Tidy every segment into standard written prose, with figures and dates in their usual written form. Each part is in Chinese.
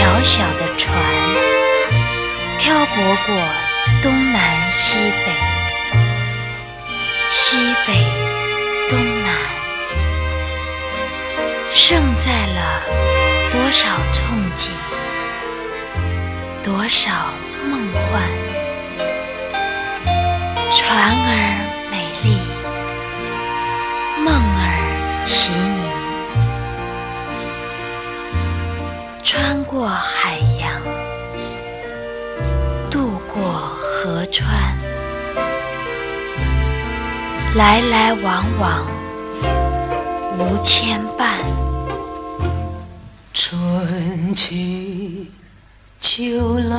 小小的船，漂泊过东南西北，西北东南，盛载了多少憧憬，多少梦幻。船儿美丽，梦儿奇拟，穿过海洋，渡过河川，来来往往无牵绊。春去秋来，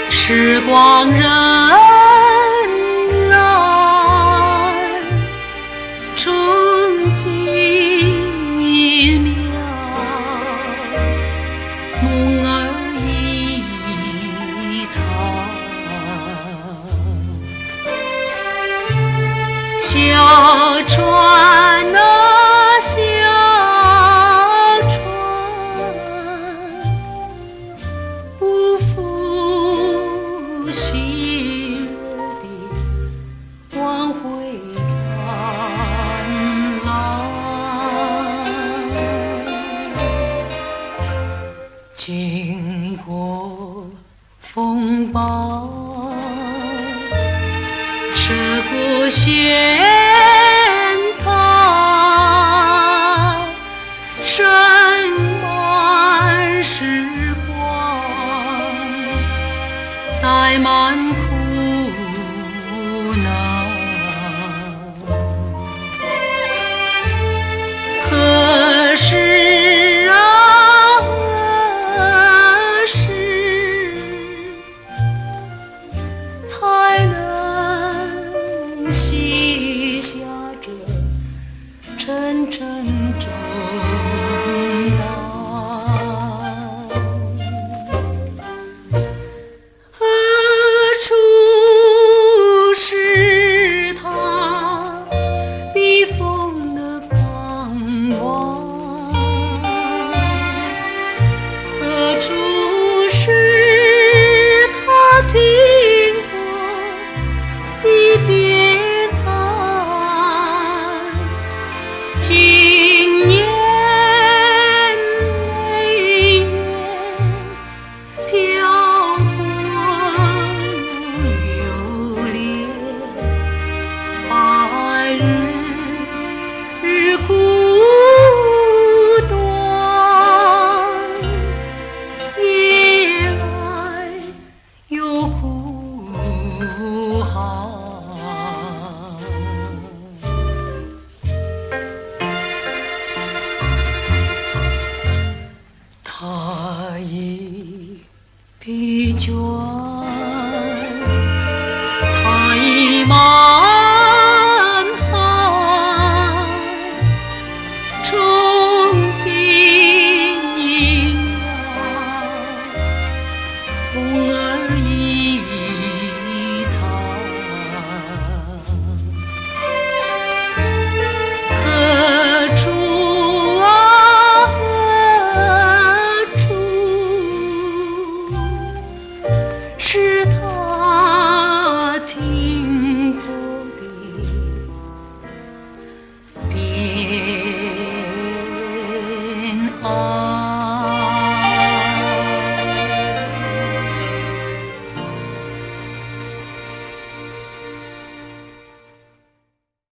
时光荏苒，憧憬一秒，梦儿一场。小船啊小船，不负昔日的光辉灿烂。经过风暴，涉过险滩，盛满时光，载满苦难。可是啊，何时才能醒？